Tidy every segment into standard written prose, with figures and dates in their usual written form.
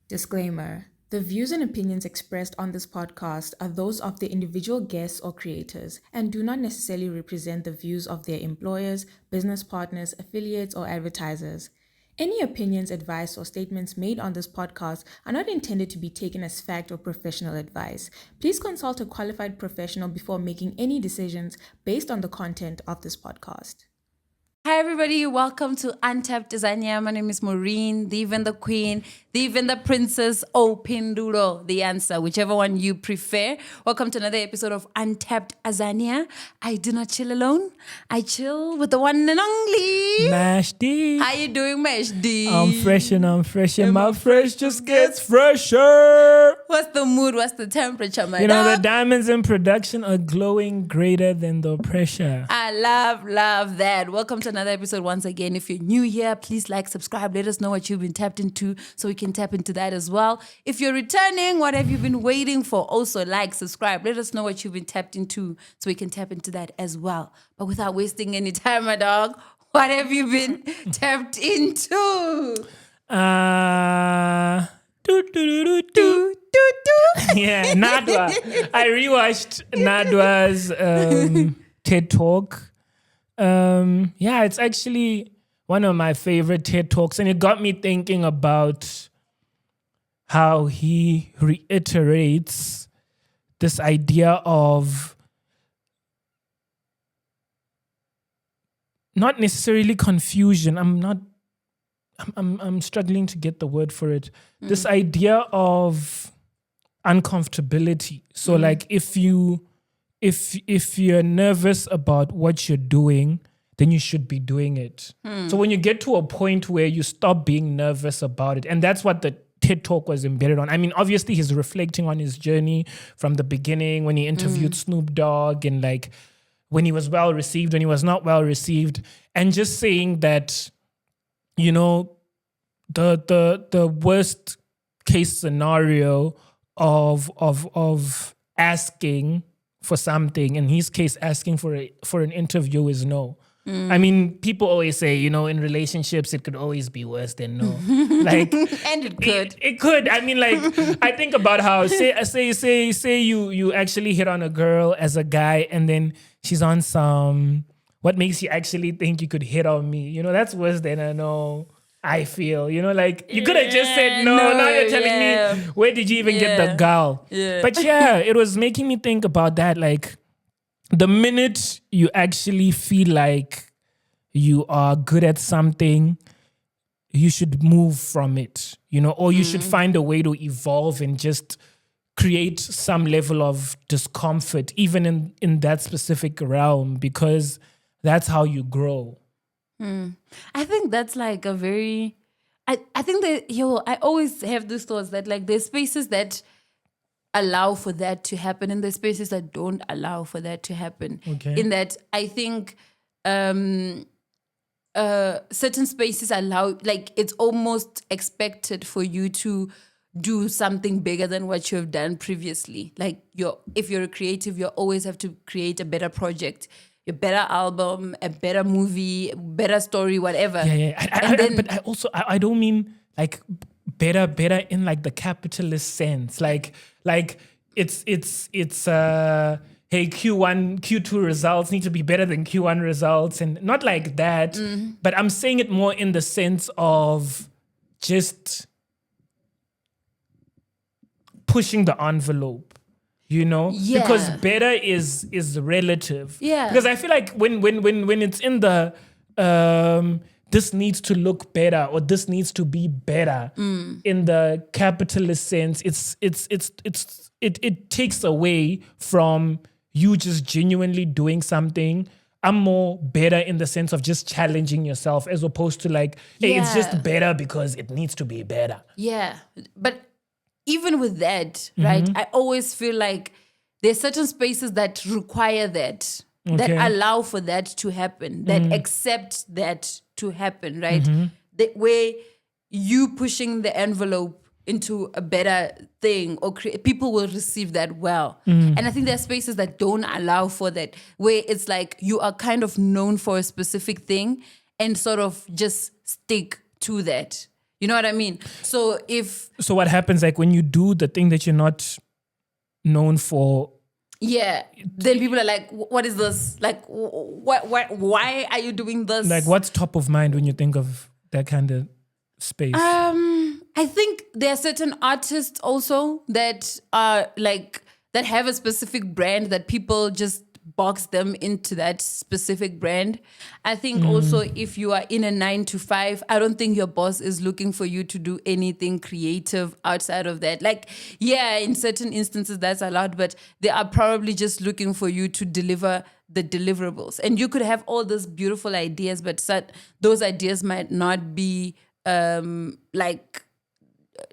Disclaimer. The views and opinions expressed on this podcast are those of the individual guests or creators and do not necessarily represent the views of their employers, business partners, affiliates, or advertisers. Any opinions, advice, or statements made on this podcast are not intended to be taken as fact or professional advice. Please consult a qualified professional before making any decisions based on the content of this podcast. Hi everybody, welcome to Untapped Designer. My name is Maureen, the even the queen, the even the princess, Pinduro, the answer, whichever one you prefer. Welcome to another episode of Untapped Azania. I do not chill alone. I chill with the one and only Mashudu. How you doing, Mashudu? I'm fresh and my fresh just gets fresher. What's the mood? What's the temperature, my You know, the dog? diamonds in production are glowing greater than the pressure. I love that. Welcome to another episode once again. If you're new here, please like, subscribe. Let us know what you've been tapped into so we can tap into that as well. If you're returning, what have you been waiting for? Also like, subscribe. Let us know what you've been tapped into so we can tap into that as well. But without wasting any time, my dog, what have you been tapped into? Do, do, do, do, do. Yeah, Nardwuar. I rewatched Nardwuar's TED Talk. Yeah, it's actually one of my favorite TED Talks, and it got me thinking about how he reiterates this idea of not necessarily confusion. I'm struggling to get the word for it. This idea of uncomfortability. So like if you're nervous about what you're doing, then you should be doing it. So when you get to a point where you stop being nervous about it, and that's what the TED Talk was embedded on. I mean, obviously he's reflecting on his journey from the beginning when he interviewed Snoop Dogg and like when he was well received, when he was not well received, and just saying that, you know, the worst case scenario of asking for something, in his case asking for an interview, is no. I mean, people always say, you know, in relationships it could always be worse than no. Like, And it could. It could. I mean, like, I think about how say you actually hit on a girl as a guy, and then she's on some, what makes you actually think you could hit on me? You know, that's worse than a no. I feel, you know, like you could have just said no. Now you're telling me, where did you even get the girl? Yeah. But yeah, it was making me think about that. Like, the minute you actually feel like you are good at something, you should move from it, you know, or you should find a way to evolve and just create some level of discomfort, even in that specific realm, because that's how you grow. I think that's like a very, I think that, I always have these thoughts that like there's spaces that allow for that to happen and there's spaces that don't allow for that to happen. Okay. In that I think certain spaces allow, like it's almost expected for you to do something bigger than what you have done previously. Like if you're a creative, you always have to create a better project, a better album, a better movie, better story, whatever. Yeah. But I don't mean like better in like the capitalist sense. Like it's hey, Q1, Q2 results need to be better than Q1 results, and not like that. But I'm saying it more in the sense of just pushing the envelope. You know, Yeah. because better is relative. Yeah. Because I feel like when it's in the this needs to look better or this needs to be better in the capitalist sense, it takes away from you just genuinely doing something. I'm more better in the sense of just challenging yourself as opposed to like, hey, it's just better because it needs to be better. Yeah. But even with that, right, I always feel like there's certain spaces that require that, that allow for that to happen, that accept that to happen, right? The way you pushing the envelope into a better thing or people will receive that well. And I think there are spaces that don't allow for that, where it's like you are kind of known for a specific thing and sort of just stick to that. You know what I mean? So So what happens, like, when you do the thing that you're not known for? Yeah, then people are like, what is this? Like, why are you doing this? Like, what's top of mind when you think of that kind of space? I think there are certain artists also that are like, that have a specific brand that people just box them into that specific brand. I think also if you are in a 9 to 5, I don't think your boss is looking for you to do anything creative outside of that. Like, yeah, in certain instances that's allowed, but they are probably just looking for you to deliver the deliverables. And you could have all those beautiful ideas, but those ideas might not be like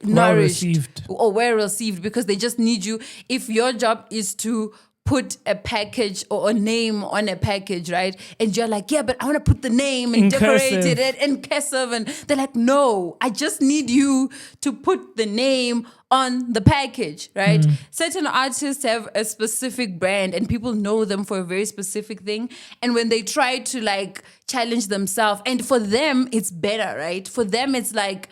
nourished or well received, because they just need you. If your job is to put a package or a name on a package, right? And you're like, yeah, but I want to put the name and In decorate cursive. it in cursive. And they're like, no, I just need you to put the name on the package, right? Certain artists have a specific brand and people know them for a very specific thing. And when they try to like challenge themselves, and for them, it's better, right? For them, it's like,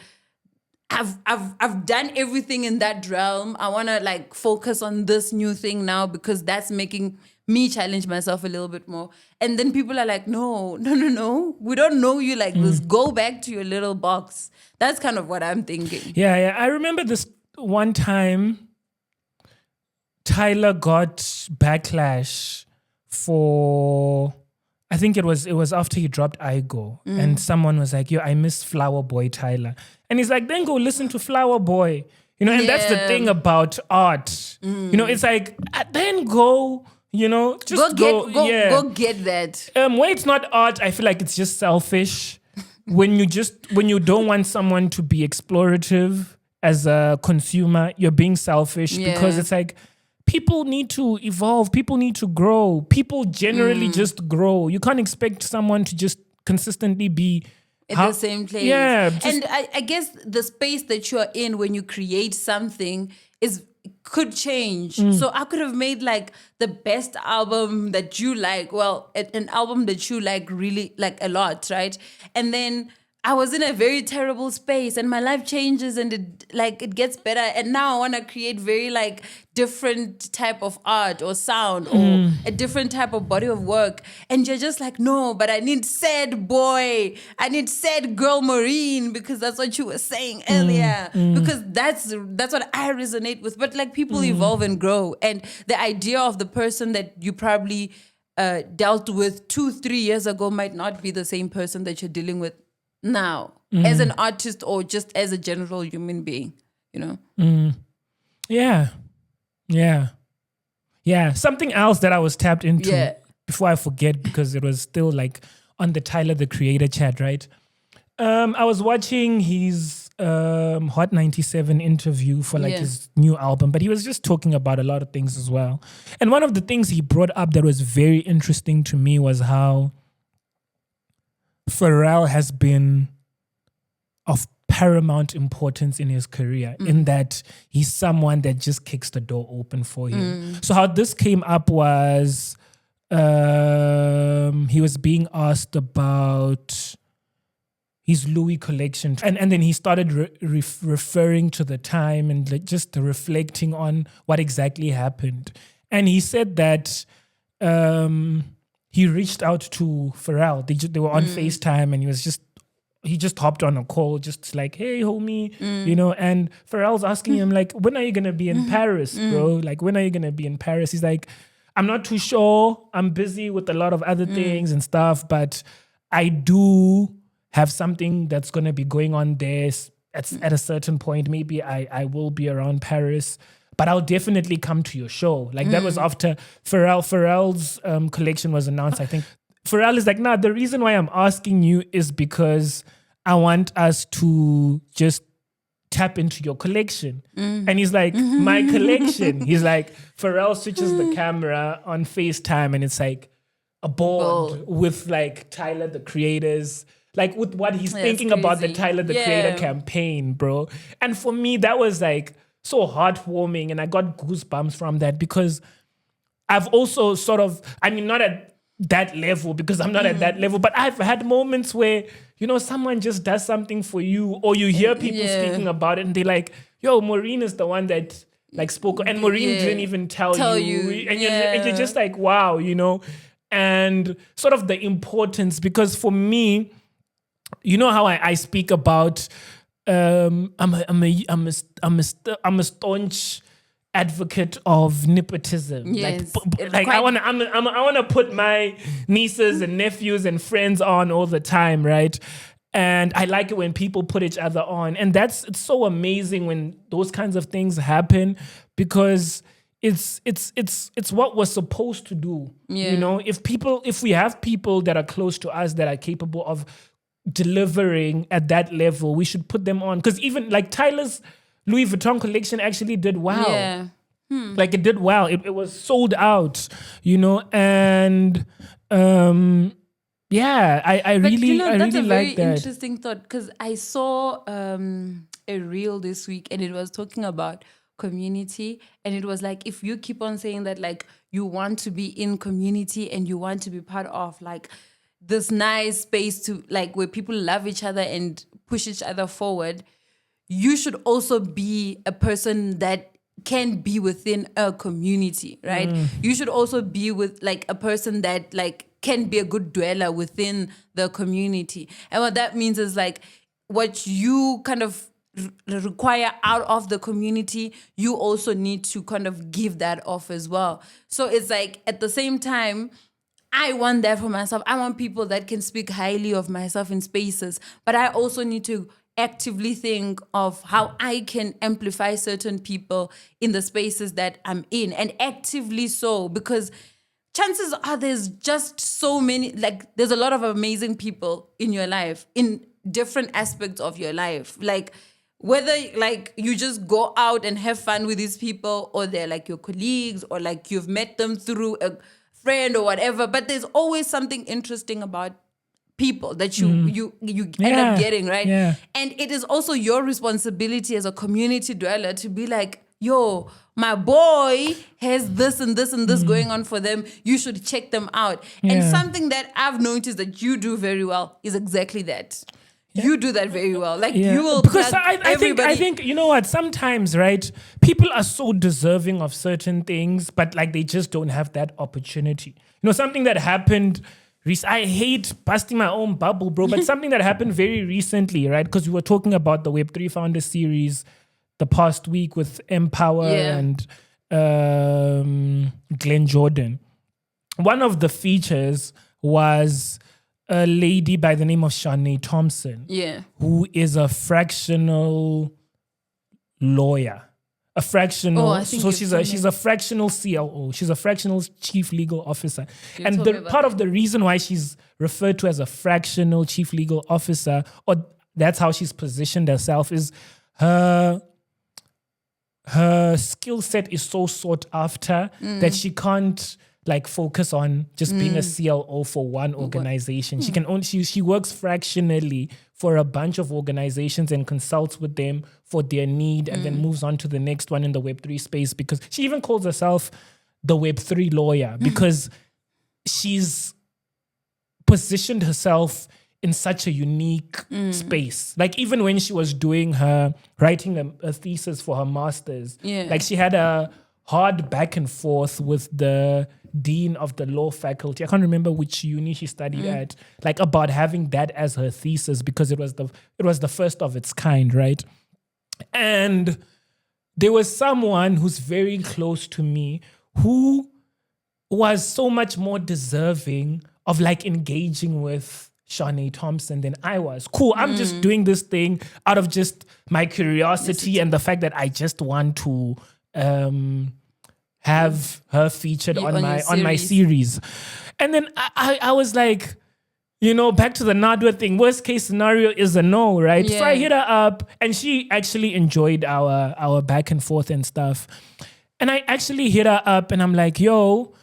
I've done everything in that realm. I want to like focus on this new thing now because that's making me challenge myself a little bit more. And then people are like, no. We don't know you like this. Go back to your little box. That's kind of what I'm thinking. Yeah. I remember this one time Tyler got backlash for, I think it was after he dropped I Go, and someone was like, yo, I miss Flower Boy Tyler. And he's like, then go listen to Flower Boy. You know, and that's the thing about art. You know, it's like, then go, you know, just go get that. When it's not art, I feel like it's just selfish. when you don't want someone to be explorative as a consumer, you're being selfish because it's like, people need to evolve. People need to grow. People generally just grow. You can't expect someone to just consistently be at the same place. Yeah. And I guess the space that you're in when you create something could change. So I could have made like the best album that you like. Well, an album that you like really like a lot, right? And then I was in a very terrible space and my life changes and it gets better. And now I want to create very like different type of art or sound or a different type of body of work. And you're just like, no, but I need sad boy. I need sad girl Maureen, because that's what you were saying earlier. Because that's what I resonate with. But like people evolve and grow. And the idea of the person that you probably dealt with 2-3 years ago might not be the same person that you're dealing with now as an artist or just as a general human being, you know? Yeah. Something else that I was tapped into before I forget, because it was still like on the Tyler the Creator chat, right? I was watching his Hot 97 interview for like his new album, but he was just talking about a lot of things as well. And one of the things he brought up that was very interesting to me was how Pharrell has been of paramount importance in his career, in that he's someone that just kicks the door open for him. So how this came up was he was being asked about his Louis collection, and then he started referring to the time and like just reflecting on what exactly happened. And he said that he reached out to Pharrell. They were on FaceTime, and he just hopped on a call, just like, hey, homie, you know. And Pharrell's asking him like, when are you gonna be in Paris, bro? Like, when are you gonna be in Paris? He's like, I'm not too sure. I'm busy with a lot of other things and stuff, but I do have something that's gonna be going on there. At a certain point, maybe I will be around Paris. But I'll definitely come to your show. Like that was after Pharrell's collection was announced. I think Pharrell is like, nah, the reason why I'm asking you is because I want us to just tap into your collection. And he's like, my collection. He's like, Pharrell switches the camera on FaceTime and it's like a board with like Tyler the Creator's, like with what he's thinking about the Tyler the Creator campaign, bro. And for me, that was like so heartwarming, and I got goosebumps from that, because I've also sort of, I mean, not at that level, because I'm not at that level, but I've had moments where, someone just does something for you, or you hear people speaking about it and they're like, yo, Maureen is the one that like spoke, and Maureen didn't even tell you. And you're just like, wow, and sort of the importance, because for me, you know how I speak about, I'm a staunch advocate of nepotism. Yes. I want to put my nieces and nephews and friends on all the time, right? And I like it when people put each other on, and it's so amazing when those kinds of things happen, because it's what we're supposed to do. If we have people that are close to us that are capable of delivering at that level, we should put them on, because even like Tyler's Louis Vuitton collection actually did well. Yeah. Like it did well. It was sold out, and I really that's a very like that. interesting thought, because I saw a reel this week, and it was talking about community, and it was like, if you keep on saying that like you want to be in community and you want to be part of like this nice space to like where people love each other and push each other forward, you should also be a person that can be within a community, right? You should also be with like a person that like can be a good dweller within the community. And what that means is like what you kind of require out of the community, you also need to kind of give that off as well. So it's like at the same time, I want that for myself. I want people that can speak highly of myself in spaces, but I also need to actively think of how I can amplify certain people in the spaces that I'm in, and actively so, because chances are there's just so many, like there's a lot of amazing people in your life, in different aspects of your life. Like whether like you just go out and have fun with these people, or they're like your colleagues, or like you've met them through a friend or whatever, but there's always something interesting about people that you end up getting, right? Yeah. And it is also your responsibility as a community dweller to be like, yo, my boy has this and this and this going on for them. You should check them out. Yeah. And something that I've noticed that you do very well is exactly that. You do that very well. Like you will, because plug I think you know what, sometimes, right, people are so deserving of certain things, but like they just don't have that opportunity. Something that happened, I hate busting my own bubble, bro, but something that happened very recently, right? Because we were talking about the Web3 Founder Series the past week with Empower and Glenn Jordan. One of the features was a lady by the name of Shanae Thompson, who is a fractional lawyer. She's a fractional CLO. She's a fractional chief legal officer. And part of the reason why she's referred to as a fractional chief legal officer, or that's how she's positioned herself, is her skill set is so sought after that she can't like focus on just being a CLO for one organization. She works fractionally for a bunch of organizations and consults with them for their need, and then moves on to the next one in the Web3 space, because she even calls herself the Web3 lawyer, because she's positioned herself in such a unique space. Like even when she was writing a thesis for her master's, like she had a hard back and forth with the dean of the law faculty. I can't remember which uni she studied at, like about having that as her thesis, because it was the first of its kind, right? And there was someone who's very close to me who was so much more deserving of like engaging with Shanae Thompson than I was. Cool, I'm just doing this thing out of just my curiosity and the fact that I just want to have her featured on my series. And then I was like, back to the Nardwuar thing. Worst case scenario is a no, right? Yeah. So I hit her up, and she actually enjoyed our back and forth and stuff. And I actually hit her up, and I'm like, yo,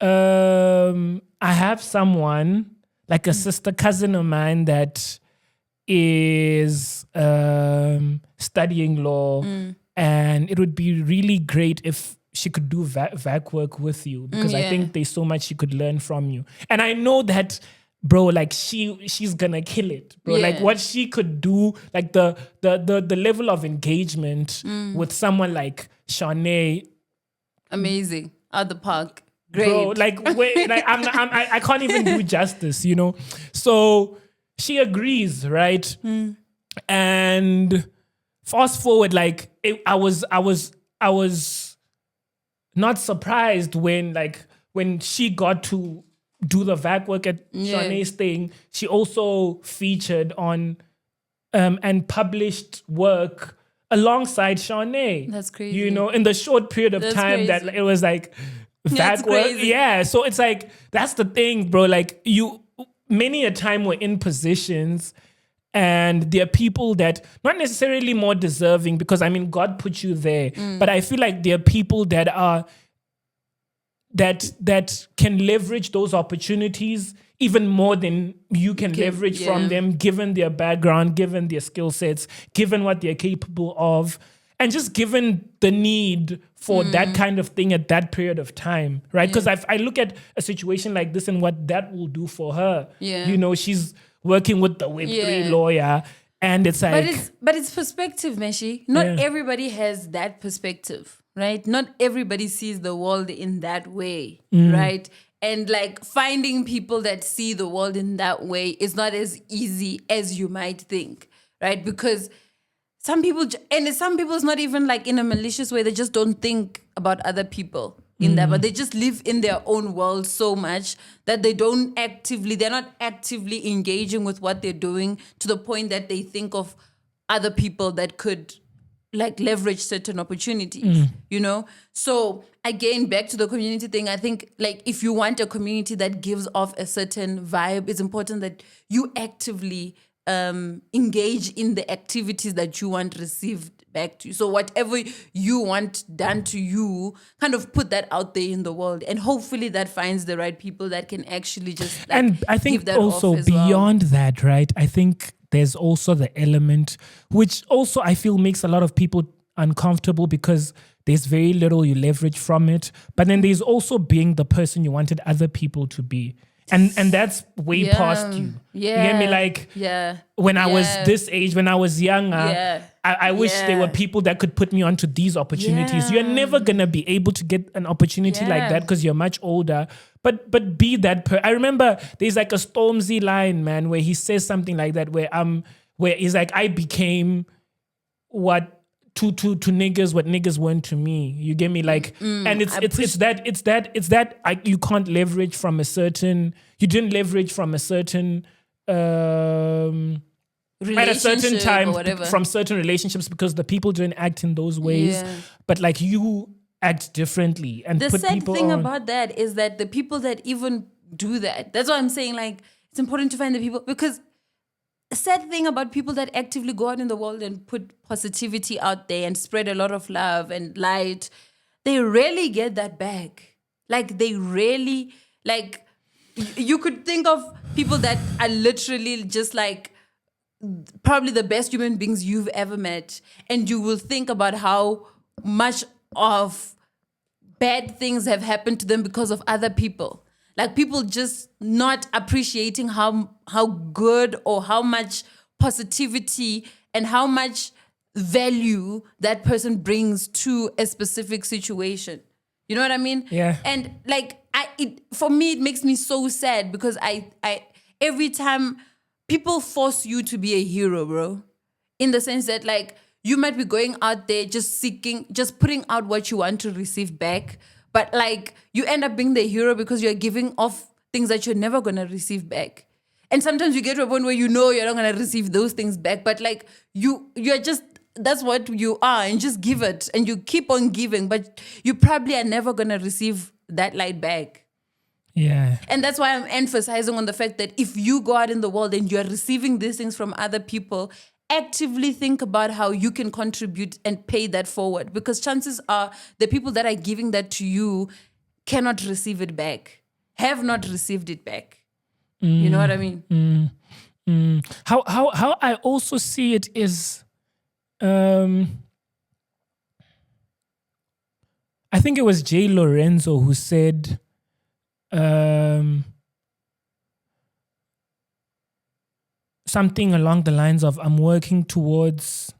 I have someone, like a sister cousin of mine that is studying law, and it would be really great if she could do vac work with you, because I think there's so much she could learn from you. And I know that bro, like she's gonna kill it, bro. Yeah. Like what she could do, like the level of engagement with someone like Shanae, Amazing. Out the park. Great. bro. Like wait, like I can't even do justice, you know. So she agrees, right? And fast forward, like I was not surprised when she got to do the vac work at Shanae's thing. She also featured on and published work alongside Shanae. That's crazy. You know, in the short period of time that crazy. it was like That's vac work. crazy. Yeah. So it's like, that's the thing, bro. Like many a time we're in positions and there are people that not necessarily more deserving, because I mean, God put you there, but I feel like there are people that are that can leverage those opportunities even more than you can leverage from them, given their background, given their skill sets, given what they're capable of, and just given the need for that kind of thing at that period of time, right? Because I look at a situation like this and what that will do for her. Yeah. You know, she's working with the Web3 lawyer, and it's like... But it's perspective, Meshi. Not everybody has that perspective, right? Not everybody sees the world in that way, right? And like finding people that see the world in that way is not as easy as you might think, right? Because some people, and some people is not even like in a malicious way, they just don't think about other people in that, but they just live in their own world so much that they're not actively engaging with what they're doing to the point that they think of other people that could like leverage certain opportunities, you know? So again, back to the community thing, I think like if you want a community that gives off a certain vibe, it's important that you actively engage in the activities that you want received back to you. So whatever you want done to you, kind of put that out there in the world, and hopefully that finds the right people that can actually just like, and I think give that also off as beyond that, right? I think there's also the element which also I feel makes a lot of people uncomfortable, because there's very little you leverage from it. But then there's also being the person you wanted other people to be. And that's way past you. Yeah. You get me? Like, when I was this age, when I was younger, I wish there were people that could put me onto these opportunities. You're never going to be able to get an opportunity like that because you're much older. But be that I remember there's like a Stormzy line, man, where he says something like that, where he's like, I became what to niggas what niggas weren't to me. You get me? Like, and it's that you can't leverage from a certain, you didn't leverage from a certain at a certain time from certain relationships, because the people didn't act in those ways. But like you act differently, and the put sad people thing on. about that is that the people that even do that's why I'm saying like it's important to find the people, because a sad thing about people that actively go out in the world and put positivity out there and spread a lot of love and light, they rarely get that back. Like they rarely, like you could think of people that are literally just like probably the best human beings you've ever met, and you will think about how much of bad things have happened to them because of other people. Like people just not appreciating how good or how much positivity and how much value that person brings to a specific situation. You know what I mean? Yeah. And like for me, it makes me so sad, because I every time people force you to be a hero, bro, in the sense that like you might be going out there just putting out what you want to receive back. But like you end up being the hero because you're giving off things that you're never going to receive back. And sometimes you get to a point where you know you're not going to receive those things back, but like you're just, that's what you are, and just give it and you keep on giving, but you probably are never going to receive that light back. Yeah. And that's why I'm emphasizing on the fact that if you go out in the world and you're receiving these things from other people, actively think about how you can contribute and pay that forward, because chances are the people that are giving that to you cannot receive it back, have not received it back. You know what I mean? How I also see it is, I think it was Jay Lorenzo who said, something along the lines of I'm working towards,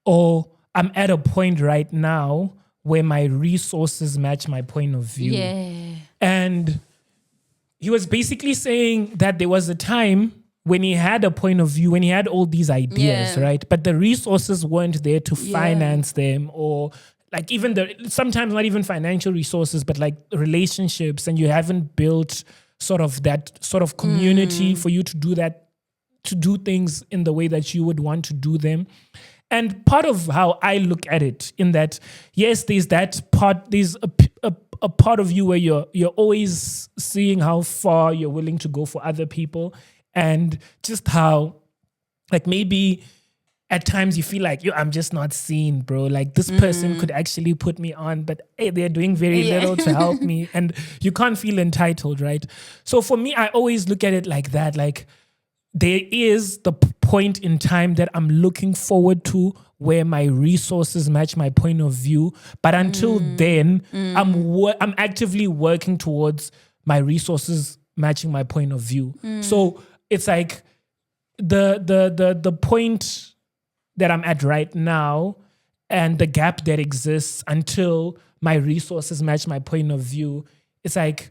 or I'm at a point right now where my resources match my point of view. Yeah. And he was basically saying that there was a time when he had a point of view, when he had all these ideas, Yeah. right? But the resources weren't there to finance them, or like even sometimes not even financial resources, but like relationships, and you haven't built sort of that sort of community for you to do that, to do things in the way that you would want to do them. And part of how I look at it, in that, yes, there's that part, there's a part of you where you're always seeing how far you're willing to go for other people, and just how, like, maybe at times you feel like, yo, I'm just not seen, bro. Like, this person could actually put me on, but hey, they're doing very little to help me, and you can't feel entitled, right? So for me, I always look at it like that, like, there is the point in time that I'm looking forward to where my resources match my point of view. But until then, I'm actively working towards my resources matching my point of view. So it's like the point that I'm at right now, and the gap that exists until my resources match my point of view. It's like,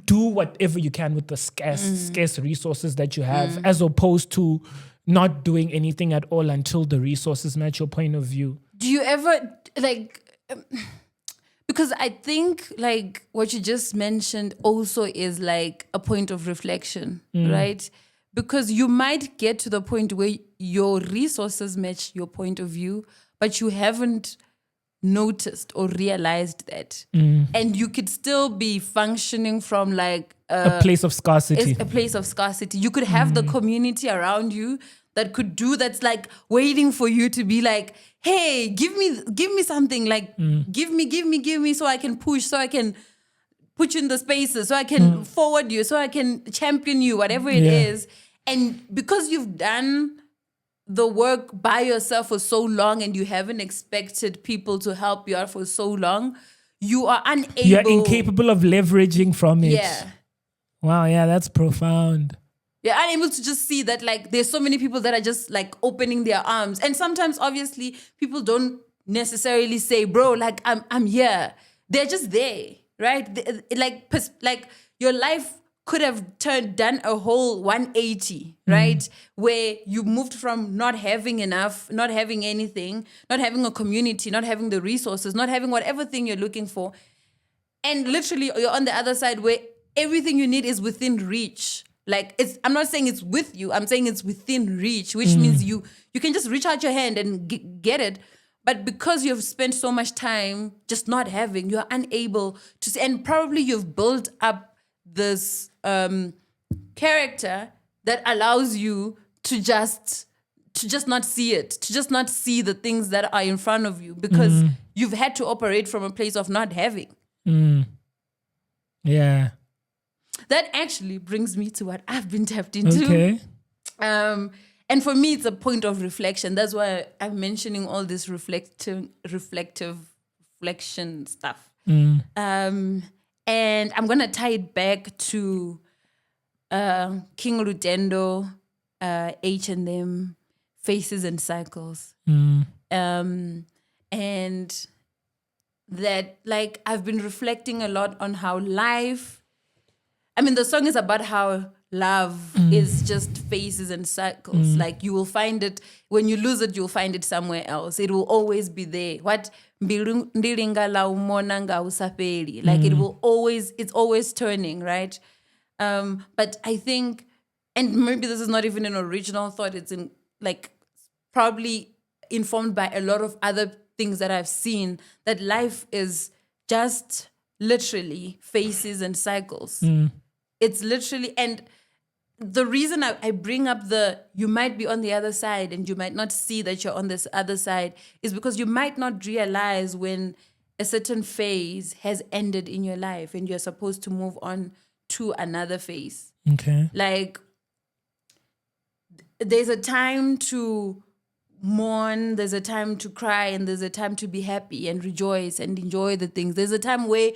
do whatever you can with the scarce resources that you have, as opposed to not doing anything at all until the resources match your point of view. Do you ever, like, because I think, like, what you just mentioned also is like a point of reflection, right? Because you might get to the point where your resources match your point of view, but you haven't noticed or realized that. And you could still be functioning from like A place of scarcity. a place of scarcity. You could have the community around you that could do, that's like waiting for you to be like, hey, give me something, like give me so I can push, so I can put you in the spaces, so I can forward you, so I can champion you, whatever it is. And because you've done the work by yourself for so long, and you haven't expected people to help you out for so long, you are unable. You're incapable of leveraging from it. Yeah. Wow, yeah, that's profound. You're unable to just see that, like, there's so many people that are just like opening their arms. And sometimes obviously people don't necessarily say, bro, like, I'm here. They're just there, right? Like your life could have done a whole 180, right? Where you moved from not having enough, not having anything, not having a community, not having the resources, not having whatever thing you're looking for. And literally you're on the other side where everything you need is within reach. Like, I'm not saying it's with you, I'm saying it's within reach, which means you can just reach out your hand and get it. But because you've spent so much time just not having, you're unable to see, and probably you've built up this character that allows you to just not see it, to just not see the things that are in front of you, because you've had to operate from a place of not having. Yeah. That actually brings me to what I've been tapped into. Okay. And for me, it's a point of reflection. That's why I'm mentioning all this reflection stuff. And I'm going to tie it back to King Rutendo, H&M, Faces and Cycles. And that, like, I've been reflecting a lot on how life, I mean, the song is about how love is just phases and cycles. Like, you will find it, when you lose it, you'll find it somewhere else. It will always be there. What? Like, it will always, it's always turning, right? But I think, and maybe this is not even an original thought, it's in, like, probably informed by a lot of other things that I've seen, that life is just literally phases and cycles. It's literally, and the reason I bring up you might be on the other side and you might not see that you're on this other side is because you might not realize when a certain phase has ended in your life and you're supposed to move on to another phase. Okay. Like, there's a time to mourn, there's a time to cry, and there's a time to be happy and rejoice and enjoy the things. There's a time where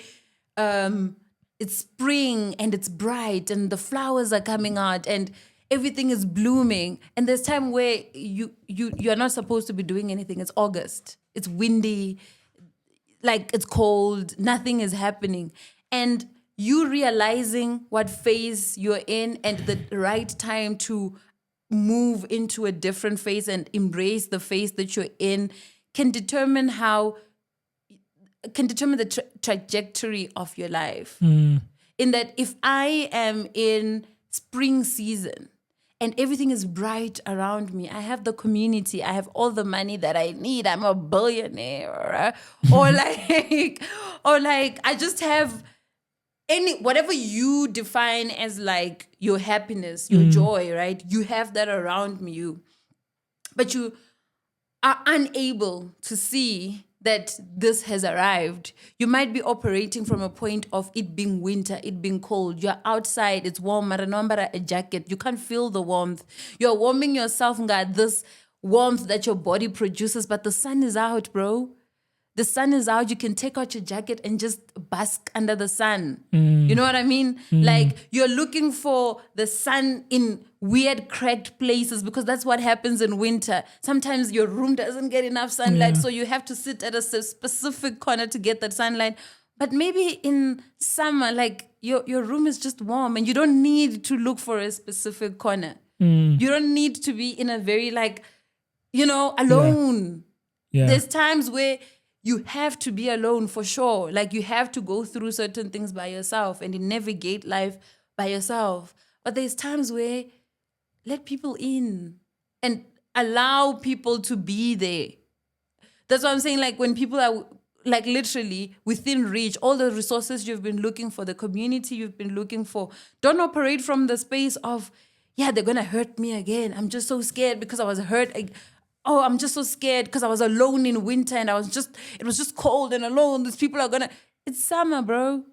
it's spring and it's bright and the flowers are coming out and everything is blooming. And there's time where you're not supposed to be doing anything. It's August. It's windy. Like it's cold. Nothing is happening. And you realizing what phase you're in and the right time to move into a different phase and embrace the phase that you're in can determine the trajectory of your life. In that if I am in spring season and everything is bright around me, I have the community, I have all the money that I need, I'm a billionaire, or like I just have whatever you define as like your happiness, your joy, right? You have that around you, but you are unable to see that this has arrived. You might be operating from a point of it being winter, it being cold. You're outside, it's warm, a jacket. You can't feel the warmth. You're warming yourself, got this warmth that your body produces, but the sun is out, bro. The sun is out. You can take out your jacket and just bask under the sun. You know what I mean? Like you're looking for the sun in weird cracked places because that's what happens in winter. Sometimes your room doesn't get enough sunlight, so you have to sit at a specific corner to get that sunlight. But maybe in summer, like your room is just warm and you don't need to look for a specific corner. You don't need to be in a very alone. Yeah. There's times where you have to be alone for sure. Like you have to go through certain things by yourself and navigate life by yourself. But there's times where let people in and allow people to be there. That's what I'm saying. Like when people are like literally within reach, all the resources you've been looking for, the community you've been looking for, don't operate from the space of, they're going to hurt me again. I'm just so scared because I was hurt. I'm just so scared because I was alone in winter and it was just cold and alone. These people are it's summer, bro.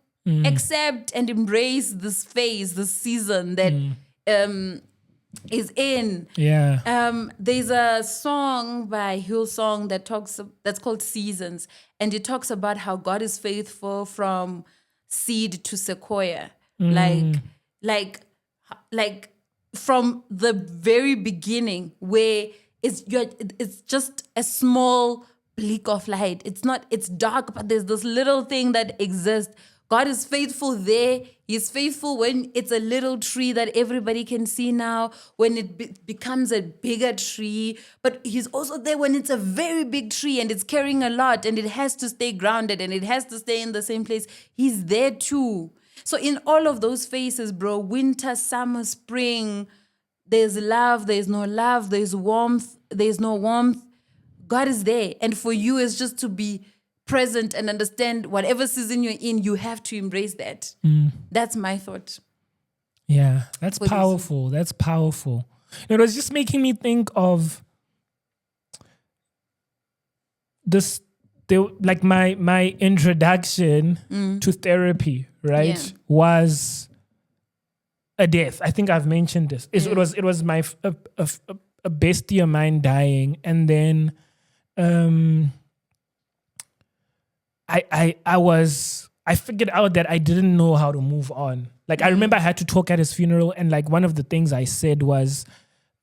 Accept and embrace this phase, this season that is in. Yeah. There's a song by Hillsong that's called Seasons. And it talks about how God is faithful from seed to sequoia. Like from the very beginning where it's just a small bleak of light. It's dark, but there's this little thing that exists. God is faithful there. He's faithful when it's a little tree that everybody can see now, when it becomes a bigger tree. But he's also there when it's a very big tree and it's carrying a lot and it has to stay grounded and it has to stay in the same place. He's there too. So in all of those phases, bro, winter, summer, spring, there's love, there's no love, there's warmth, there's no warmth. God is there. And for you, it's just to be present and understand whatever season you're in, you have to embrace that. That's my thought. Yeah, that's powerful. That's powerful. It was just making me think of this, like my introduction to therapy, right, was a death. I think I've mentioned this. It was my a bestie of mine dying, and then I figured out that I didn't know how to move on. Like I remember I had to talk at his funeral, and like one of the things I said was,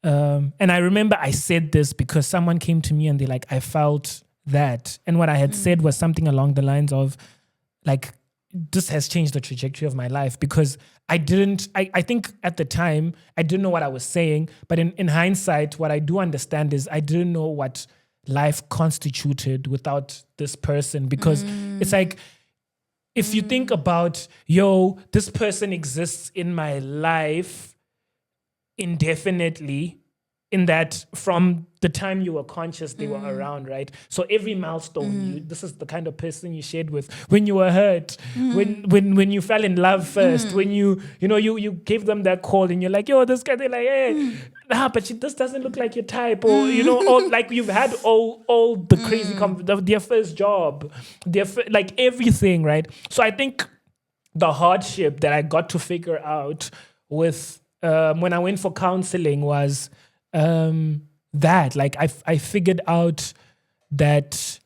and I remember I said this because someone came to me and they like, I felt that, and what I had said was something along the lines of like, this has changed the trajectory of my life, because I think at the time I didn't know what I was saying, but in hindsight, what I do understand is I didn't know what life constituted without this person, because it's like, if you think about, this person exists in my life indefinitely, in that from the time you were conscious, they were around, right? So every milestone, this is the kind of person you shared with when you were hurt, when you fell in love first, when you gave them that call and you're like, this guy, they're like, hey, but this doesn't look like your type, or or like you've had all the crazy their first job, like everything, right? So I think the hardship that I got to figure out with when I went for counseling was that, like I figured out that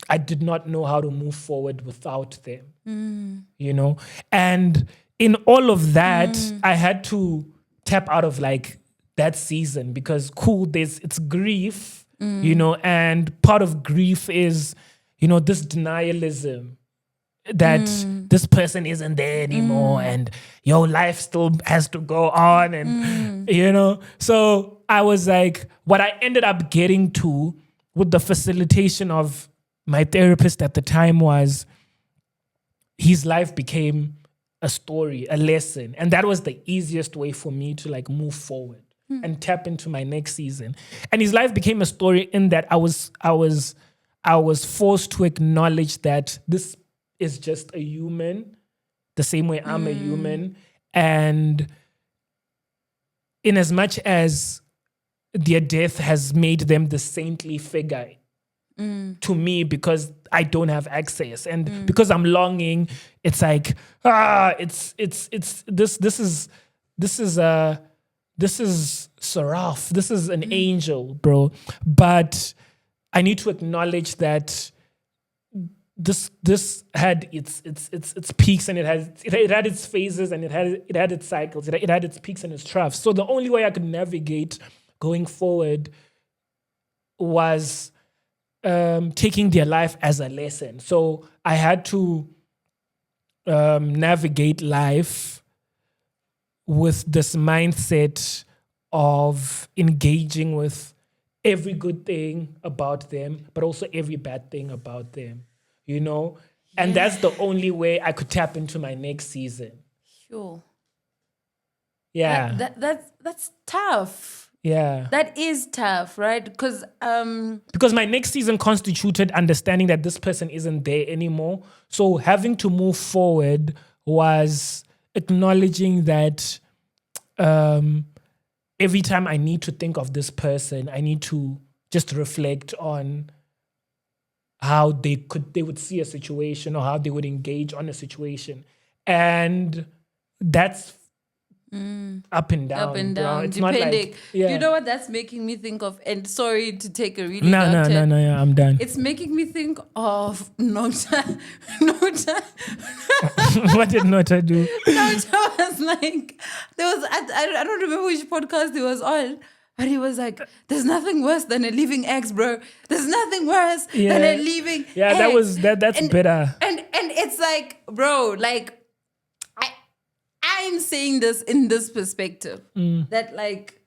I did not know how to move forward without them, you know? And in all of that, I had to tap out of like that season because it's grief, you know, and part of grief is, you know, this denialism that this person isn't there anymore and your life still has to go on and, you know? So I was like, what I ended up getting to with the facilitation of my therapist at the time was his life became a story, a lesson. And that was the easiest way for me to like move forward and tap into my next season. And his life became a story in that I was forced to acknowledge that this is just a human, the same way I'm a human. And in as much as their death has made them the saintly figure to me because I don't have access and because I'm longing, it's like this is Seraph, this is an angel, bro. But I need to acknowledge that this had its peaks and it had its phases and it had its cycles, it had its peaks and its troughs. So the only way I could navigate going forward was taking their life as a lesson. So I had to navigate life with this mindset of engaging with every good thing about them, but also every bad thing about them, you know? And that's the only way I could tap into my next season. Sure. Yeah. That's tough. Yeah. That is tough, right? Because my next season constituted understanding that this person isn't there anymore. So having to move forward was acknowledging that every time I need to think of this person, I need to just reflect on how they would see a situation or how they would engage on a situation. And that's up and down. Bro. It's depending. not like, yeah. You know what that's making me think of? And sorry to take a really No, yeah, I'm done. It's making me think of Nota. What did Nota do? Nota was like, I don't remember which podcast he was on, but he was like, there's nothing worse than a leaving ex, bro. There's nothing worse than a leaving ex. That's better. And it's like, bro, like, I'm saying this in this perspective that like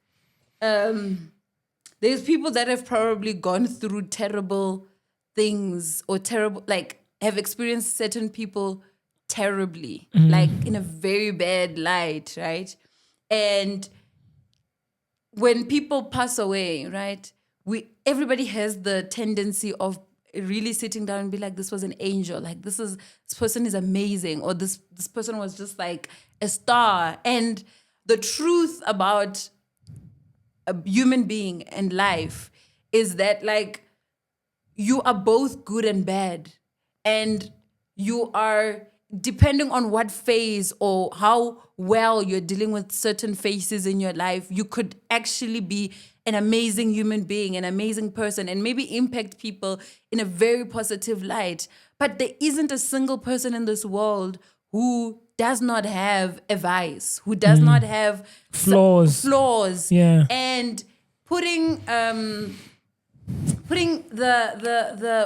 there's people that have probably gone through terrible things or have experienced certain people terribly, like in a very bad light, right? And when people pass away, right, everybody has the tendency of really sitting down and be like, this was an angel, like this person is amazing, or this person was just like a star. And the truth about a human being and life is that like you are both good and bad, and you are, depending on what phase or how well you're dealing with certain phases in your life, you could actually be an amazing human being, an amazing person, and maybe impact people in a very positive light. But there isn't a single person in this world who does not have a vice, who does not have flaws. Yeah. And putting the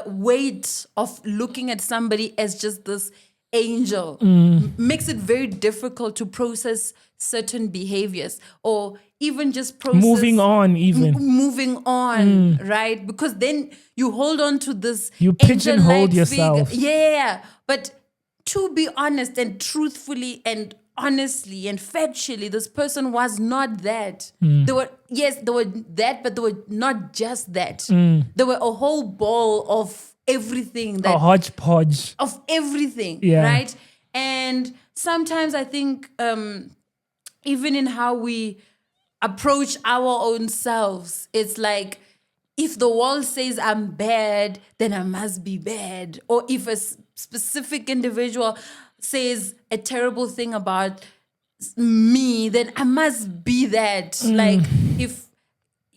weight of looking at somebody as just this angel makes it very difficult to process certain behaviors, or even just process moving on, right? Because then you hold on to this, you pigeonhole yourself. Yeah, but to be honest and truthfully and honestly and factually, this person was not that. They were that, but they were not just that. They were a whole ball of everything, a hodgepodge of everything, yeah. Right? And sometimes I think even in how we approach our own selves, it's like, if the world says I'm bad, then I must be bad. Or if a specific individual says a terrible thing about me, then I must be that. Like, if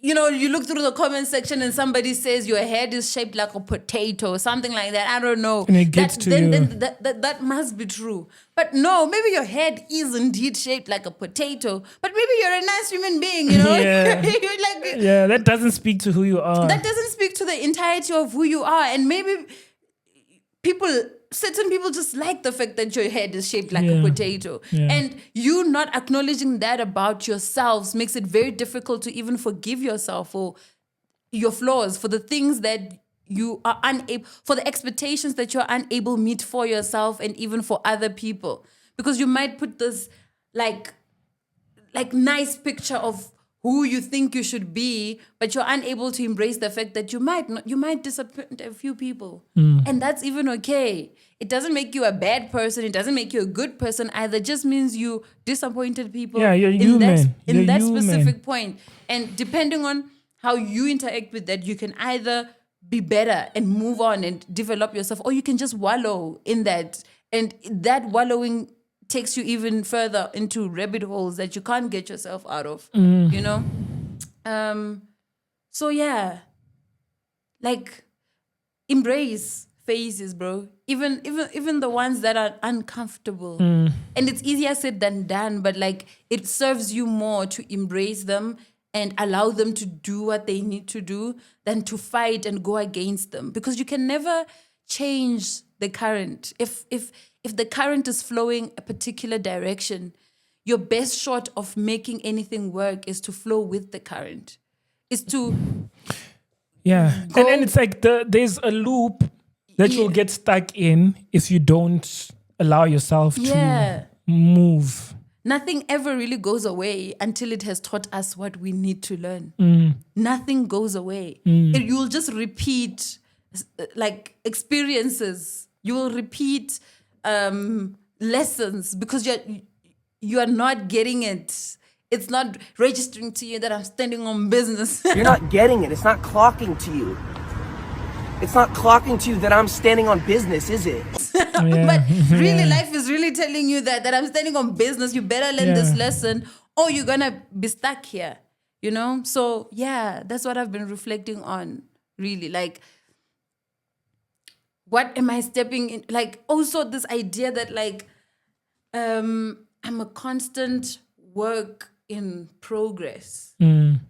you look through the comment section and somebody says your head is shaped like a potato or something like that. I don't know. And it gets to you. Then that must be true. But no, maybe your head is indeed shaped like a potato, but maybe you're a nice human being, Yeah. Like, Yeah, that doesn't speak to who you are. that doesn't speak to the entirety of who you are. And maybe certain people just like the fact that your head is shaped like a potato. Yeah. And you not acknowledging that about yourselves makes it very difficult to even forgive yourself for your flaws, for the things that you are unable, for the expectations that you're unable to meet for yourself and even for other people. Because you might put this like nice picture of who you think you should be, but you're unable to embrace the fact that you might disappoint a few people. And that's even okay. It doesn't make you a bad person. It doesn't make you a good person either. It just means you disappointed people. Yeah, you're human. In that human. specific point. And depending on how you interact with that, you can either be better and move on and develop yourself, or you can just wallow in that. And that wallowing takes you even further into rabbit holes that you can't get yourself out of, So yeah, like embrace phases, bro. Even the ones that are uncomfortable. And it's easier said than done, but like it serves you more to embrace them and allow them to do what they need to do than to fight and go against them. Because you can never change the current. If the current is flowing a particular direction, your best shot of making anything work is to flow with the current. Is to and it's like there's a loop that you'll get stuck in if you don't allow yourself to move. Nothing ever really goes away until it has taught us what we need to learn. Nothing goes away. You'll just repeat like experiences. You will repeat lessons because you are not getting it. It's not registering to you that I'm standing on business. You're not getting it. It's not clocking to you. It's not clocking to you that I'm standing on business, is it? But really, life is really telling you that I'm standing on business. You better learn this lesson or you're going to be stuck here, So, yeah, that's what I've been reflecting on, really. Like, what am I stepping in? Like, also this idea that, like, I'm a constant work in progress, And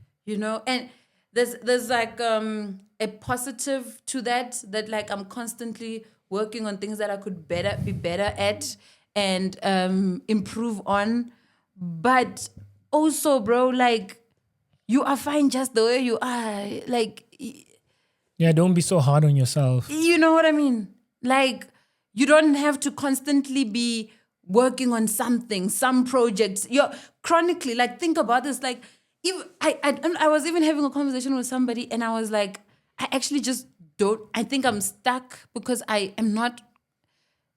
there's like a positive to that like I'm constantly working on things that I could be better at and improve on. But also, bro, like you are fine just the way you are. Like, don't be so hard on yourself. You know what I mean? Like, you don't have to constantly be working on something, some projects. You're chronically, like, think about this. Like, I was even having a conversation with somebody and I was like, I actually just I think I'm stuck because I am not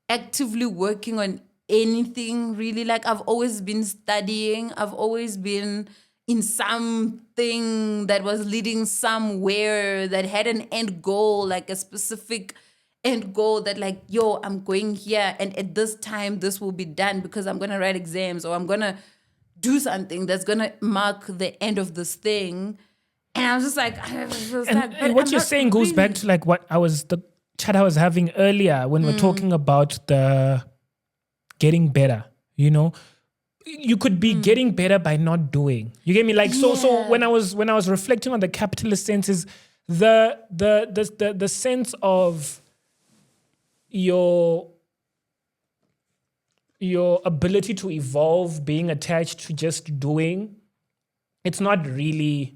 actively working on anything really. Like, I've always been studying. I've always been in something that was leading somewhere that had an end goal, like a specific end goal that like, I'm going here and at this time this will be done because I'm going to write exams or I'm going to do something that's going to mark the end of this thing. And I was just like, and what you're saying goes back to like the chat I was having earlier when we're talking about the getting better, You could be getting better by not doing. You get me? Like, so when I was reflecting on the capitalist senses, the sense of your ability to evolve being attached to just doing, it's not really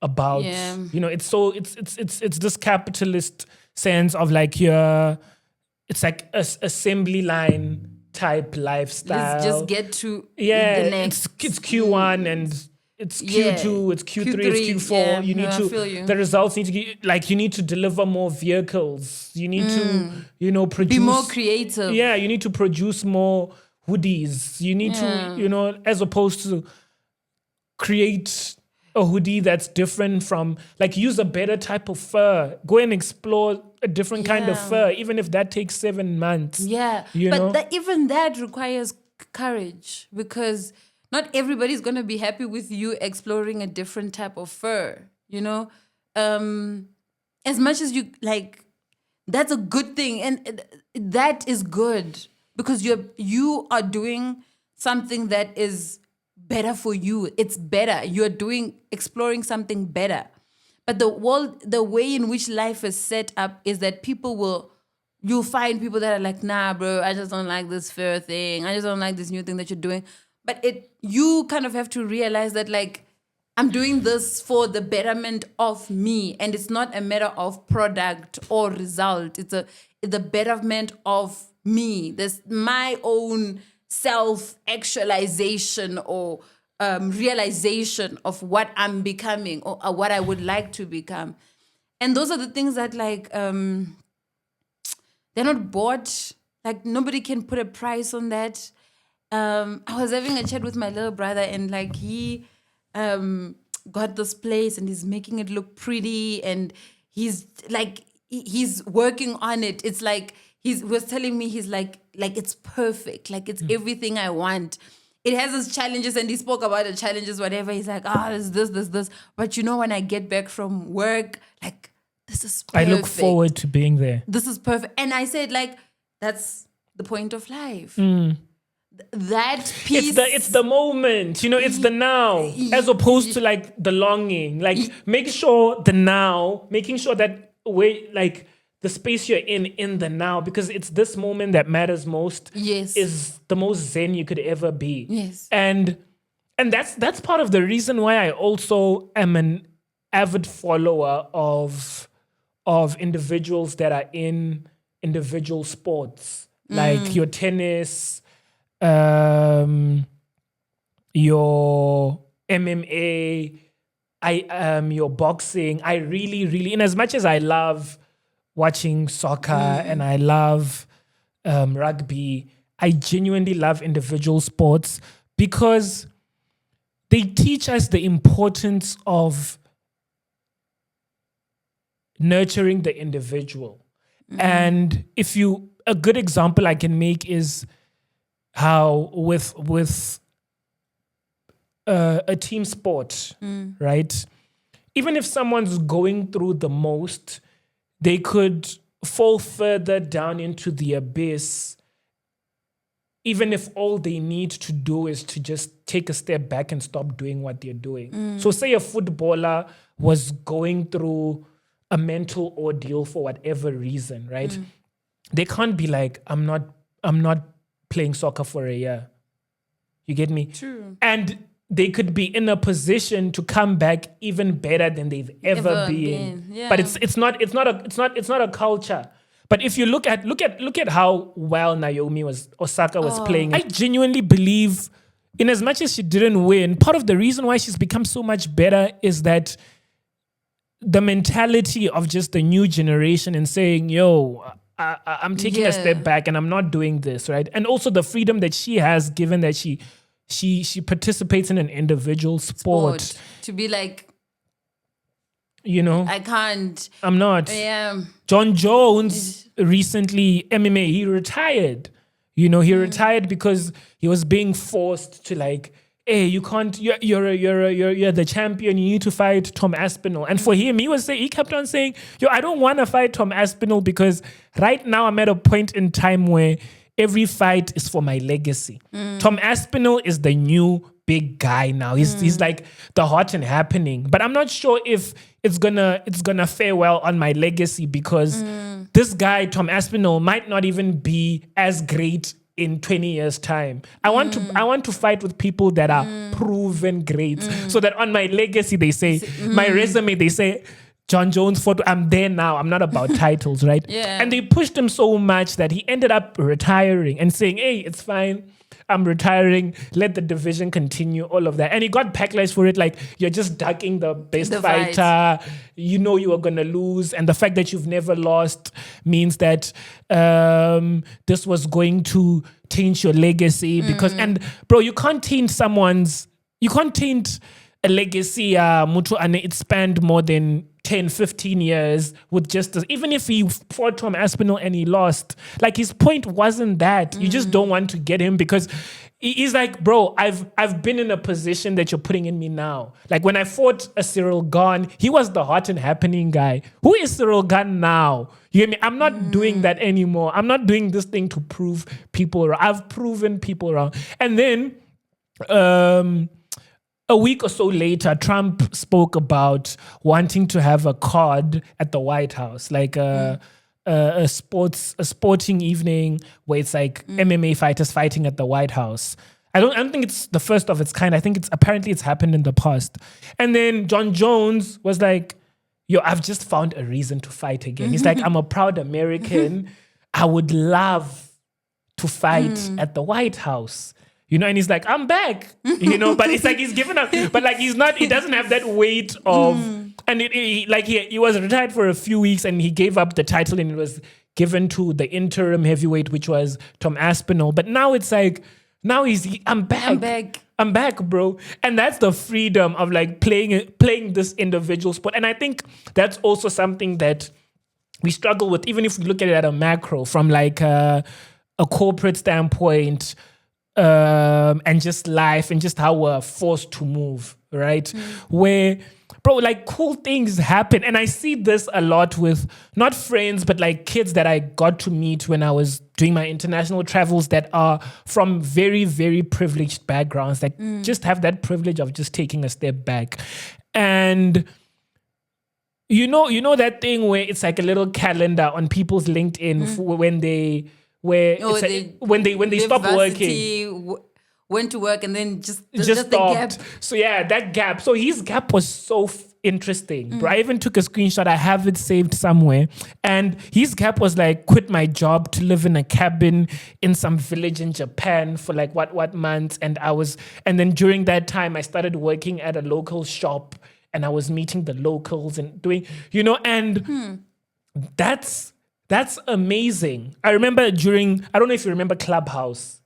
about it's this capitalist sense of like it's like a assembly line type lifestyle. Let's just get to the next. It's Q1 and it's Q2, it's Q3, it's Q4. You need to the results need to get, like you need to deliver more vehicles. You need to produce, be more creative. Yeah, you need to produce more hoodies. You need to as opposed to create a hoodie that's different from, like, use a better type of fur. Go and explore a different kind of fur, even if that takes 7 months. Yeah, but even that requires courage because not everybody's going to be happy with you exploring a different type of fur, you know. As much as you like, that's a good thing, and that is good because you are doing something that is better for you. It's better. You're exploring something better. But the way in which life is set up is that you'll find people that are like, nah, bro, I just don't like this fair thing. I just don't like this new thing that you're doing. But you kind of have to realize that, like, I'm doing this for the betterment of me, and it's not a matter of product or result. It's the betterment of me. There's my own self-actualization or realization of what I'm becoming or what I would like to become. And those are the things that, like, they're not bought. Like, nobody can put a price on that. I was having a chat with my little brother, and like he got this place and he's making it look pretty, and he's working on it. It's like he was telling me, he's like it's perfect, like it's everything I want. It has its challenges, and he spoke about the challenges, whatever. He's like, there's this. But when I get back from work, like, this is perfect. I look forward to being there. This is perfect. And I said, like, that's the point of life. That piece. It's the moment, it's the now, as opposed to like the longing. Like, make sure the now, making sure that like the space you're in the now, because it's this moment that matters most. Yes. Is the most zen you could ever be. Yes. And that's part of the reason why I also am an avid follower of individuals that are in individual sports, like your tennis, your MMA, your boxing. I really, in as much as I love watching soccer and I love rugby, I genuinely love individual sports because they teach us the importance of nurturing the individual. And a good example I can make is how with a team sport, right? Even if someone's going through the most, they could fall further down into the abyss, even if all they need to do is to just take a step back and stop doing what they're doing. So say a footballer was going through a mental ordeal for whatever reason, right? They can't be like, I'm not playing soccer for a year. You get me? True. And they could be in a position to come back even better than they've ever been. Yeah. But it's not a culture. But if you look at how well Osaka was playing, I genuinely believe, in as much as she didn't win, part of the reason why she's become so much better is that the mentality of just the new generation and saying, yo, I'm taking a step back and I'm not doing this, right? And also the freedom that she has, given that she participates in an individual sport. To be like, I can't. I'm not. Yeah. John Jones recently, MMA, he retired. He retired because he was being forced to, like, hey, you can't. You're the champion. You need to fight Tom Aspinall. And for him, he kept on saying, yo, I don't want to fight Tom Aspinall because right now I'm at a point in time where every fight is for my legacy. Tom Aspinall is the new big guy now. He's like the hot and happening. But I'm not sure if it's gonna fare well on my legacy because this guy, Tom Aspinall, might not even be as great in 20 years' time. I want to fight with people that are proven great, so that on my legacy they say, my resume, they say, John Jones photo, I'm there now. I'm not about titles, right? Yeah. And they pushed him so much that he ended up retiring and saying, hey, it's fine. I'm retiring. Let the division continue, all of that. And he got backlash for it. Like, you're just ducking the best fighter. You know you are going to lose. And the fact that you've never lost means that this was going to taint your legacy. Because, and bro, you can't taint a legacy, mutu, and it spanned more than 10, 15 years with just even if he fought Tom Aspinall and he lost, like his point wasn't that. You just don't want to get him because he's like, bro, I've been in a position that you're putting in me now. Like when I fought a Cyril Gahn, he was the hot and happening guy. Who is Cyril Gahn now? You get me? I'm not doing that anymore. I'm not doing this thing to prove people wrong. I've proven people wrong. And then a week or so later, Trump spoke about wanting to have a card at the White House, like a sporting evening where it's like MMA fighters fighting at the White House. I don't think it's the first of its kind. I think it's happened in the past. And then John Jones was like, yo, I've just found a reason to fight again. He's like, I'm a proud American. I would love to fight at the White House. You know, and he's like, I'm back, you know, but it's like he's given up, but like he doesn't have that weight of, and he was retired for a few weeks and he gave up the title and it was given to the interim heavyweight, which was Tom Aspinall. But now it's like, I'm back, bro. And that's the freedom of like playing this individual sport. And I think that's also something that we struggle with, even if we look at it at a macro from like a corporate standpoint, and just life and just how we're forced to move, right? Where, bro, like cool things happen. And I see this a lot with not friends, but like kids that I got to meet when I was doing my international travels that are from very, very privileged backgrounds that just have that privilege of just taking a step back. And you know that thing where it's like a little calendar on people's LinkedIn when they stop working, went to work and then just stopped. The gap. So yeah, that gap. So his gap was so interesting. Bro, I even took a screenshot. I have it saved somewhere. And his gap was like, quit my job to live in a cabin in some village in Japan for like what months. And then during that time, I started working at a local shop and I was meeting the locals and doing, you know, and that's amazing. I remember I don't know if you remember Clubhouse.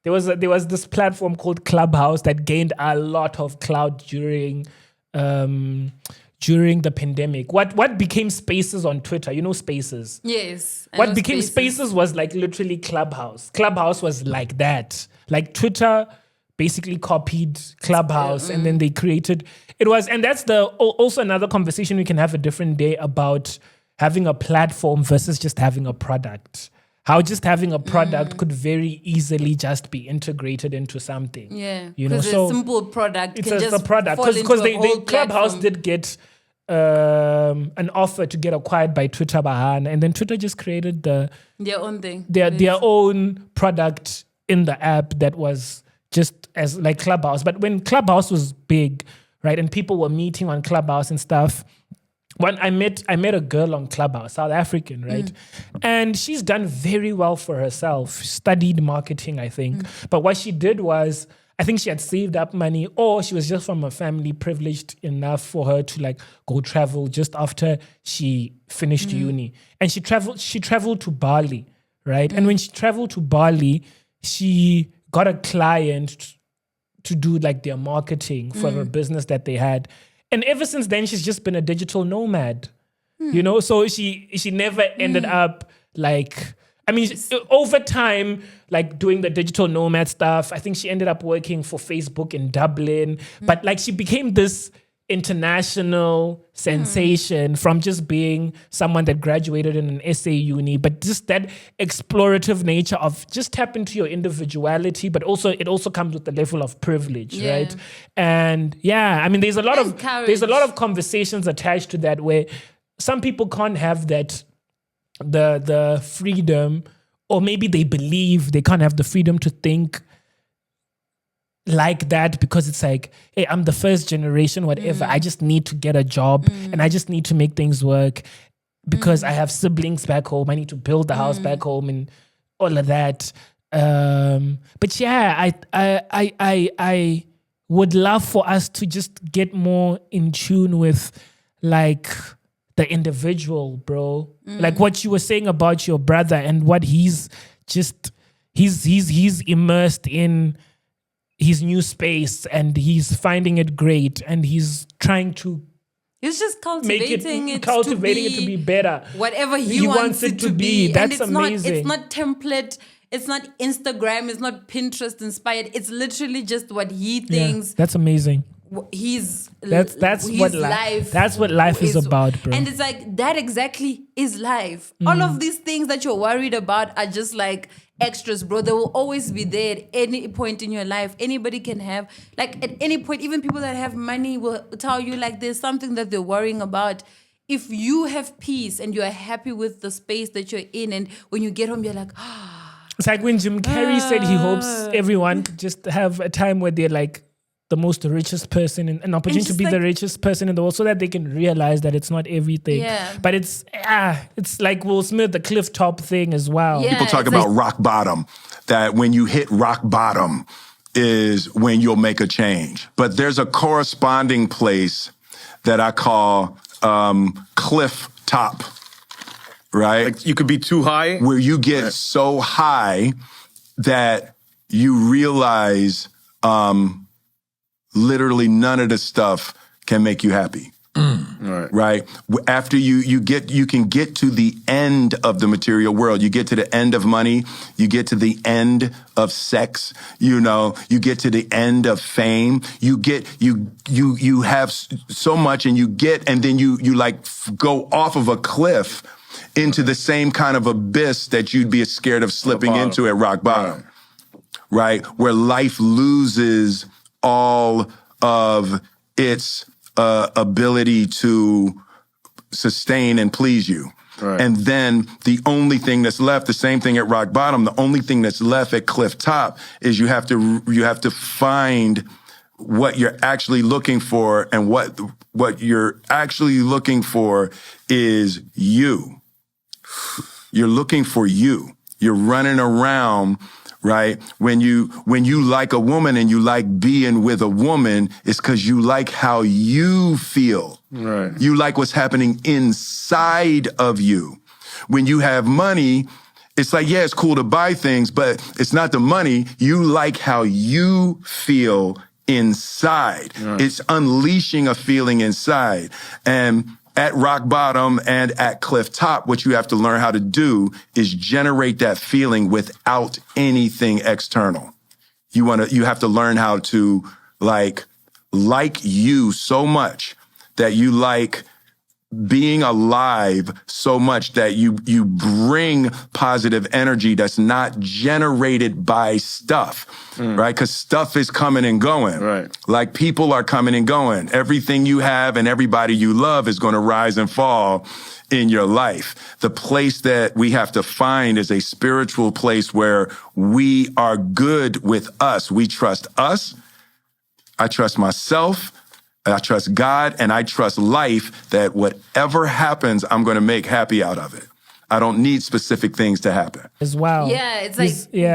There was this platform called Clubhouse that gained a lot of clout during the pandemic. What became Spaces on Twitter? You know Spaces? Yes. What became Spaces was like literally Clubhouse. Clubhouse was like that. Like Twitter basically copied Clubhouse and then they created and that's also another conversation we can have a different day about having a platform versus just having a product. How just having a product could very easily just be integrated into something. Yeah, you know, so a simple product it's can just just a product because they Clubhouse did get an offer to get acquired by Twitter Bahana, and then Twitter just created their own thing, their own product in the app that was just as like Clubhouse. But when Clubhouse was big, right, and people were meeting on Clubhouse and stuff. When I met a girl on Clubhouse, South African, right? And she's done very well for herself, studied marketing, I think. But what she did was, I think she had saved up money or she was just from a family privileged enough for her to like go travel just after she finished uni. And she traveled to Bali, right? And when she traveled to Bali, she got a client to do like their marketing for a business that they had. And ever since then, she's just been a digital nomad, you know? So she never ended up like, I mean, over time, like doing the digital nomad stuff, I think she ended up working for Facebook in Dublin. But like she became this international sensation from just being someone that graduated in an SA uni, but just that explorative nature of just tap into your individuality, but also it also comes with the level of privilege, right? And yeah, I mean, there's a lot of conversations attached to that where some people can't have that the freedom, or maybe they believe they can't have the freedom to think like that because it's like, hey, I'm the first generation, whatever. I just need to get a job and I just need to make things work because I have siblings back home. I need to build the house back home and all of that. But yeah, I would love for us to just get more in tune with like the individual, bro. Like what you were saying about your brother and what he's immersed in his new space and he's finding it great and he's trying to He's just cultivating it to be better. Whatever he wants it to be. That's and amazing. It's not template. It's not Instagram. It's not Pinterest inspired. It's literally just what he thinks. That's amazing. That's what life. That's what life is about, bro. And it's like that exactly is life. All of these things that you're worried about are just like extras, bro. They will always be there at any point in your life. Anybody can have, like, at any point, even people that have money will tell you like there's something that they're worrying about. If you have peace and you're happy with the space that you're in, and when you get home, you're like, it's like when Jim Carrey said he hopes everyone could just have a time where they're like the most richest person, an opportunity to be the richest person in the world, so that they can realize that it's not everything. Yeah. But it's like Will Smith, the cliff top thing as well. Yeah. People talk about rock bottom, that when you hit rock bottom is when you'll make a change. But there's a corresponding place that I call cliff top, right? Like you could be too high. Where you get so high that you realize literally none of the stuff can make you happy. Right? After you can get to the end of the material world. You get to the end of money. You get to the end of sex. You get to the end of fame. You have so much, and then you like go off of a cliff into the same kind of abyss that you'd be scared of slipping into at rock bottom. Right? Where life loses all of its ability to sustain and please you. Right. And then the only thing that's left, the same thing at rock bottom, the only thing that's left at cliff top is you have to find what you're actually looking for, and what you're actually looking for is you. You're looking for you. You're running around. Right? When you like a woman and you like being with a woman, it's because you like how you feel. Right. You like what's happening inside of you. When you have money, it's like, yeah, it's cool to buy things, but it's not the money. You like how you feel inside. Right. It's unleashing a feeling inside. And at rock bottom and at cliff top, what you have to learn how to do is generate that feeling without anything external. You have to learn how to like you so much that you like being alive so much that you bring positive energy that's not generated by stuff, right? Because stuff is coming and going. Right. Like people are coming and going. Everything you have and everybody you love is going to rise and fall in your life. The place that we have to find is a spiritual place where we are good with us. We trust us. I trust myself. I trust God, and I trust life, that whatever happens, I'm going to make happy out of it. I don't need specific things to happen. As well. Yeah, it's like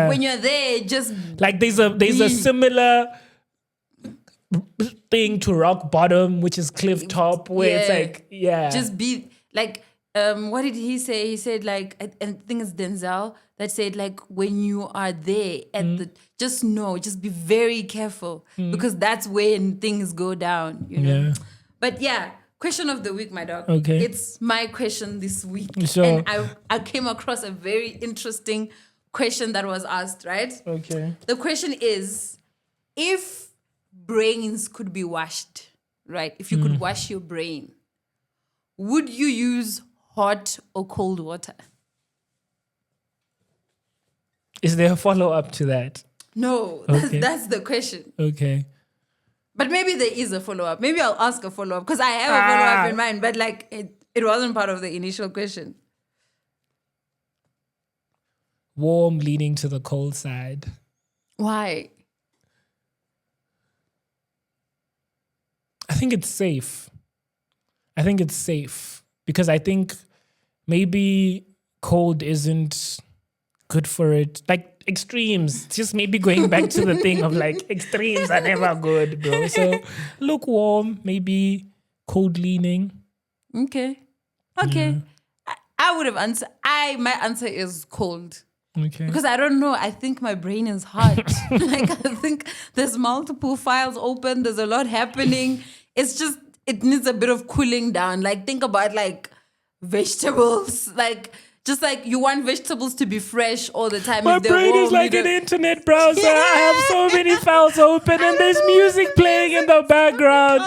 when you're there, just like there's a similar thing to rock bottom, which is cliff top, where it's like, just be like, what did he say? He said like, I think it's Denzel that said like, when you are there at just be very careful, because that's when things go down, Yeah. But yeah, question of the week, my dog. Okay. It's my question this week. Sure. And I came across a very interesting question that was asked, right? Okay. The question is, if brains could be washed, right? If you could wash your brain, would you use hot or cold water? Is there a follow-up to that? No, Okay. that's the question. Okay. But maybe there is a follow-up. Maybe I'll ask a follow-up, because I have a follow-up in mind, but like it wasn't part of the initial question. Warm leaning to the cold side. Why? I think it's safe. Because I think maybe cold isn't good for it. Like extremes, just maybe going back to the thing of like extremes are never good, bro. So lukewarm, maybe cold leaning. Okay. I would have answered. My answer is cold. Okay. Because I don't know. I think my brain is hot. Like I think there's multiple files open. There's a lot happening. It's just it needs a bit of cooling down. Like think about like vegetables, like just like you want vegetables to be fresh all the time. My If they're brain is warm, like you an don't- internet browser. I have so many files open and there's music playing in the background.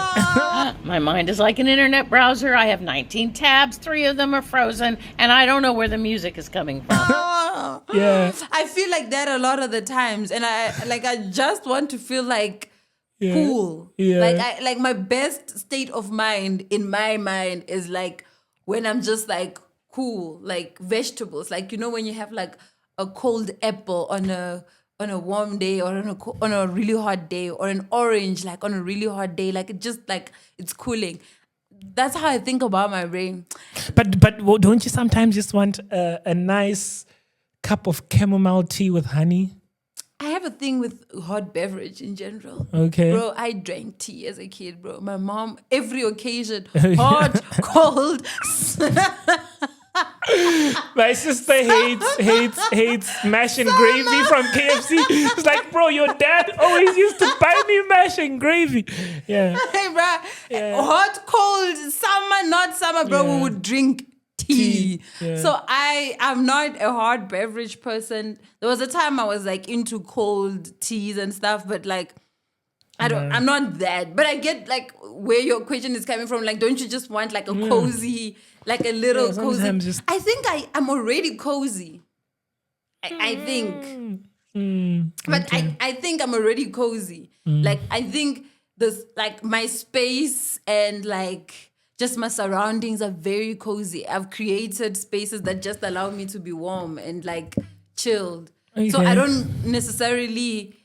My mind is like an internet browser. I have 19 tabs, 3 of them are frozen, and I don't know where the music is coming from. Yeah. I feel like that a lot of the times, and I just want to feel like cool. Yeah. Like my best state of mind in my mind is like when I'm just like cool, like vegetables, like you know when you have like a cold apple on a warm day, or on a really hot day, or an orange like on a really hot day, like it just like it's cooling. That's how I think about my brain. But don't you sometimes just want a nice cup of chamomile tea with honey? I have a thing with hot beverage in general. Okay. Bro, I drank tea as a kid, bro. My mom, every occasion, hot, cold. My sister hates mash and gravy from KFC. It's like, bro, your dad always used to buy me mash and gravy. Yeah. Hey, bro. Hot, cold, summer, not summer, bro. Yeah. We would drink tea. Yeah. So I'm not a hot beverage person. There was a time I was like into cold teas and stuff, but like I'm not that. But I get like where your question is coming from. Like, don't you just want like a cozy, like a little cozy? sometimes I think I'm already cozy. I think. But I think I'm already cozy. Like I think this like my space and like just my surroundings are very cozy. I've created spaces that just allow me to be warm and like chilled. So Okay. I don't necessarily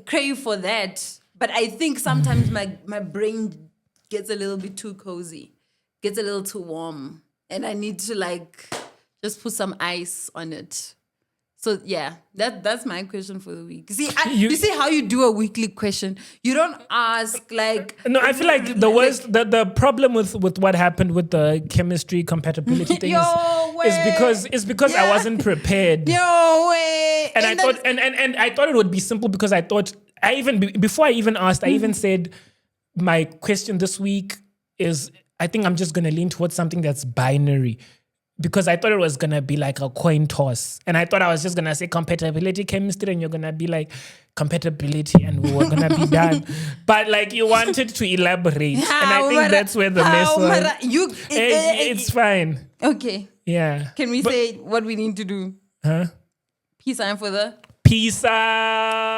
crave for that. But I think sometimes my brain gets a little bit too cozy, gets a little too warm. And I need to like just put some ice on it. So yeah, that's my question for the week. See, you see how you do a weekly question. You don't ask like. No, I feel like the worst, the problem with what happened with the chemistry compatibility thing is because I wasn't prepared. No way. And I thought, and I thought it would be simple because I thought before I even asked, I even said my question this week is, I think I'm just gonna lean towards something that's binary. Because I thought it was going to be like a coin toss. And I thought I was just going to say compatibility chemistry and you're going to be like compatibility and we were going to be done. But like you wanted to elaborate. And I think that's where the mess was. It's fine. Okay. Yeah. Can we say what we need to do? Huh? Peace sign for the... Peace out.